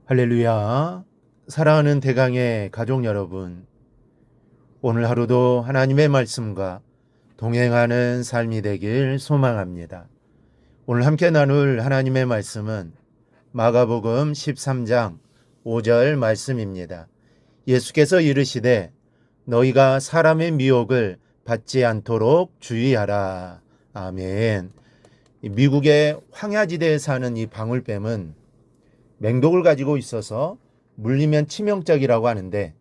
할렐루야. 사랑하는 대강의 가족 여러분, 오늘 하루도 하나님의 말씀과 동행하는 삶이 되길 소망합니다. 오늘 함께 나눌 하나님의 말씀은 마가복음 13장 5절 말씀입니다. 예수께서 이르시되 너희가 사람의 미혹을 받지 않도록 주의하라. 아멘. 미국의 황야지대에 사는 이 방울뱀은 맹독을 가지고 있어서 물리면 치명적이라고 하는데,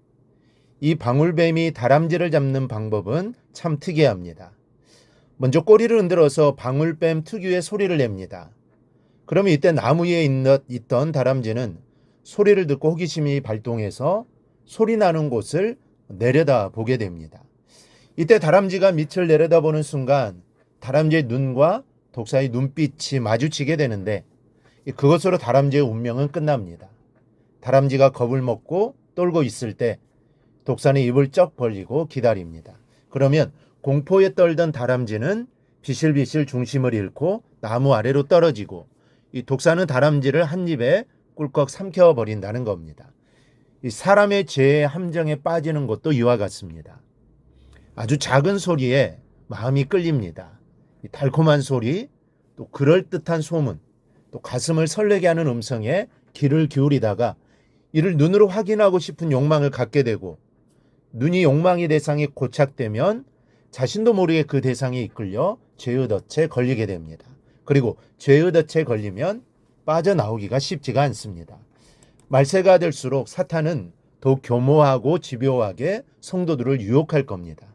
이 방울뱀이 다람쥐를 잡는 방법은 참 특이합니다. 먼저 꼬리를 흔들어서 방울뱀 특유의 소리를 냅니다. 그러면 이때 나무 위에 있던 다람쥐는 소리를 듣고 호기심이 발동해서 소리 나는 곳을 내려다 보게 됩니다. 이때 다람쥐가 밑을 내려다보는 순간 다람쥐의 눈과 독사의 눈빛이 마주치게 되는데, 그것으로 다람쥐의 운명은 끝납니다. 다람쥐가 겁을 먹고 떨고 있을 때 독사는 입을 쩍 벌리고 기다립니다. 그러면 공포에 떨던 다람쥐는 비실비실 중심을 잃고 나무 아래로 떨어지고, 이 독사는 다람쥐를 한 입에 꿀꺽 삼켜버린다는 겁니다. 이 사람의 죄의 함정에 빠지는 것도 이와 같습니다. 아주 작은 소리에 마음이 끌립니다. 이 달콤한 소리, 또 그럴듯한 소문, 또 가슴을 설레게 하는 음성에 귀를 기울이다가 이를 눈으로 확인하고 싶은 욕망을 갖게 되고, 눈이 욕망의 대상에 고착되면 자신도 모르게 그 대상에 이끌려 죄의 덫에 걸리게 됩니다. 그리고 죄의 덫에 걸리면 빠져나오기가 쉽지가 않습니다. 말세가 될수록 사탄은 더욱 교모하고 집요하게 성도들을 유혹할 겁니다.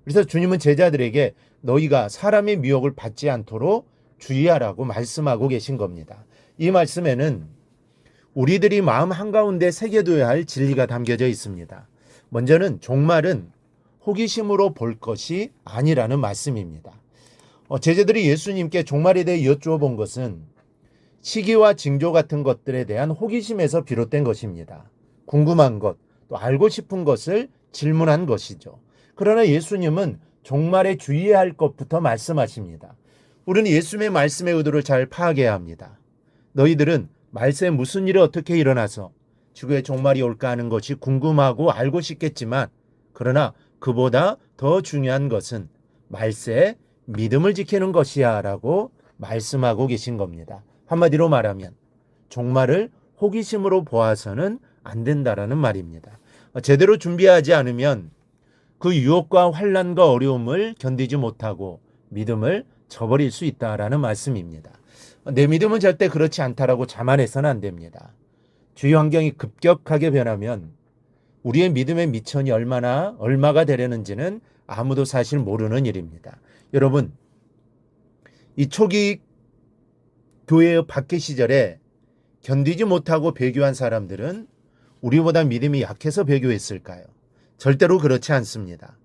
그래서 주님은 제자들에게 너희가 사람의 미혹을 받지 않도록 주의하라고 말씀하고 계신 겁니다. 이 말씀에는 우리들이 마음 한가운데 새겨둬야 할 진리가 담겨져 있습니다. 먼저는 종말은 호기심으로 볼 것이 아니라는 말씀입니다. 제자들이 예수님께 종말에 대해 여쭈어본 것은 시기와 징조 같은 것들에 대한 호기심에서 비롯된 것입니다. 궁금한 것, 또 알고 싶은 것을 질문한 것이죠. 그러나 예수님은 종말에 주의해야 할 것부터 말씀하십니다. 우리는 예수님의 말씀의 의도를 잘 파악해야 합니다. 너희들은 말세에 무슨 일이 어떻게 일어나서 지구에 종말이 올까 하는 것이 궁금하고 알고 싶겠지만, 그러나 그보다 더 중요한 것은 말세에 믿음을 지키는 것이야 라고 말씀하고 계신 겁니다. 한마디로 말하면 종말을 호기심으로 보아서는 안 된다라는 말입니다. 제대로 준비하지 않으면 그 유혹과 환난과 어려움을 견디지 못하고 믿음을 저버릴 수 있다라는 말씀입니다. 내 믿음은 절대 그렇지 않다라고 자만해서는 안 됩니다. 주위 환경이 급격하게 변하면 우리의 믿음의 미천이 얼마가 되려는지는 아무도 사실 모르는 일입니다. 여러분, 이 초기 교회의 박해 시절에 견디지 못하고 배교한 사람들은 우리보다 믿음이 약해서 배교했을까요? 절대로 그렇지 않습니다.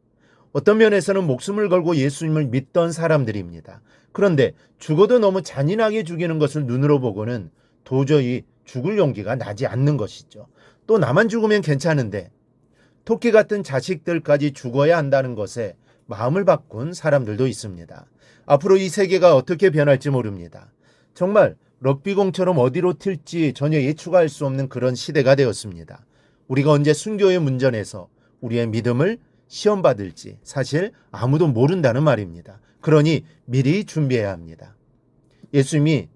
어떤 면에서는 목숨을 걸고 예수님을 믿던 사람들입니다. 그런데 죽어도 너무 잔인하게 죽이는 것을 눈으로 보고는 도저히 죽을 용기가 나지 않는 것이죠. 또 나만 죽으면 괜찮은데 토끼 같은 자식들까지 죽어야 한다는 것에 마음을 바꾼 사람들도 있습니다. 앞으로 이 세계가 어떻게 변할지 모릅니다. 정말 럭비공처럼 어디로 튈지 전혀 예측할 수 없는 그런 시대가 되었습니다. 우리가 언제 순교의 문전에서 우리의 믿음을 시험받을지 사실 아무도 모른다는 말입니다. 그러니 미리 준비해야 합니다. 예수님이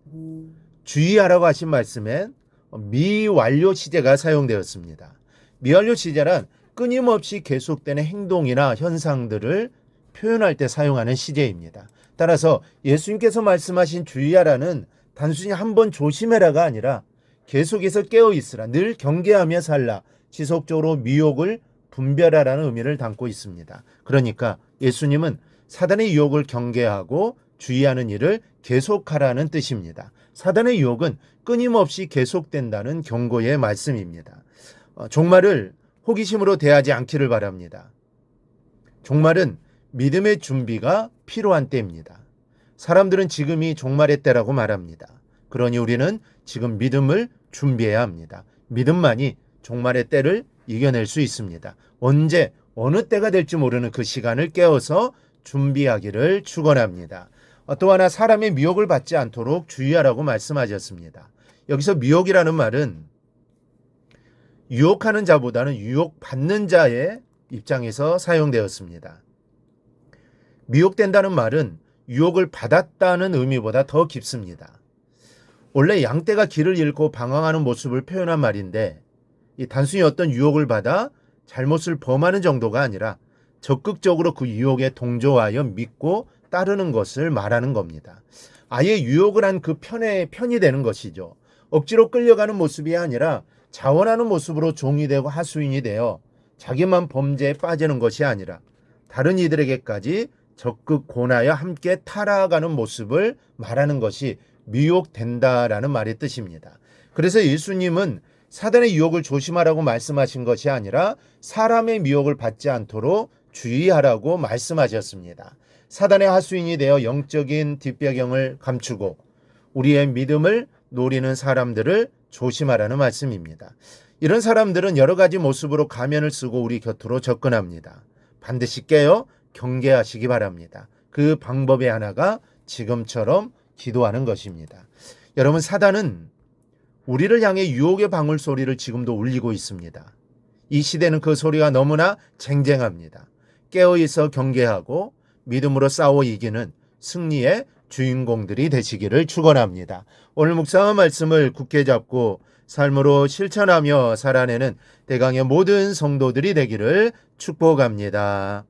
주의하라고 하신 말씀엔 미완료 시제가 사용되었습니다. 미완료 시제란 끊임없이 계속되는 행동이나 현상들을 표현할 때 사용하는 시제입니다. 따라서 예수님께서 말씀하신 주의하라는 단순히 한번 조심해라가 아니라 계속해서 깨어있으라, 늘 경계하며 살라, 지속적으로 미혹을 분별하라는 의미를 담고 있습니다. 그러니까 예수님은 사단의 유혹을 경계하고 주의하는 일을 계속하라는 뜻입니다. 사단의 유혹은 끊임없이 계속된다는 경고의 말씀입니다. 종말을 호기심으로 대하지 않기를 바랍니다. 종말은 믿음의 준비가 필요한 때입니다. 사람들은 지금이 종말의 때라고 말합니다. 그러니 우리는 지금 믿음을 준비해야 합니다. 믿음만이 종말의 때를 이겨낼 수 있습니다. 언제 어느 때가 될지 모르는 그 시간을 깨어서 준비하기를 축원합니다. 또 하나 사람의 미혹을 받지 않도록 주의하라고 말씀하셨습니다. 여기서 미혹이라는 말은 유혹하는 자보다는 유혹받는 자의 입장에서 사용되었습니다. 미혹된다는 말은 유혹을 받았다는 의미보다 더 깊습니다. 원래 양떼가 길을 잃고 방황하는 모습을 표현한 말인데 단순히 어떤 유혹을 받아 잘못을 범하는 정도가 아니라 적극적으로 그 유혹에 동조하여 믿고 따르는 것을 말하는 겁니다. 아예 유혹을 한 그 편이 되는 것이죠. 억지로 끌려가는 모습이 아니라 자원하는 모습으로 종이 되고 하수인이 되어 자기만 범죄에 빠지는 것이 아니라 다른 이들에게까지 적극 권하여 함께 타락하는 모습을 말하는 것이 미혹된다라는 말의 뜻입니다. 그래서 예수님은 사단의 유혹을 조심하라고 말씀하신 것이 아니라 사람의 미혹을 받지 않도록 주의하라고 말씀하셨습니다. 사단의 하수인이 되어 영적인 뒷배경을 감추고 우리의 믿음을 노리는 사람들을 조심하라는 말씀입니다. 이런 사람들은 여러 가지 모습으로 가면을 쓰고 우리 곁으로 접근합니다. 반드시 깨어 경계하시기 바랍니다. 그 방법의 하나가 지금처럼 기도하는 것입니다. 여러분, 사단은 우리를 향해 유혹의 방울 소리를 지금도 울리고 있습니다. 이 시대는 그 소리가 너무나 쟁쟁합니다. 깨어있어 경계하고 믿음으로 싸워 이기는 승리의 주인공들이 되시기를 축원합니다. 오늘 묵상한 말씀을 굳게 잡고 삶으로 실천하며 살아내는 대강의 모든 성도들이 되기를 축복합니다.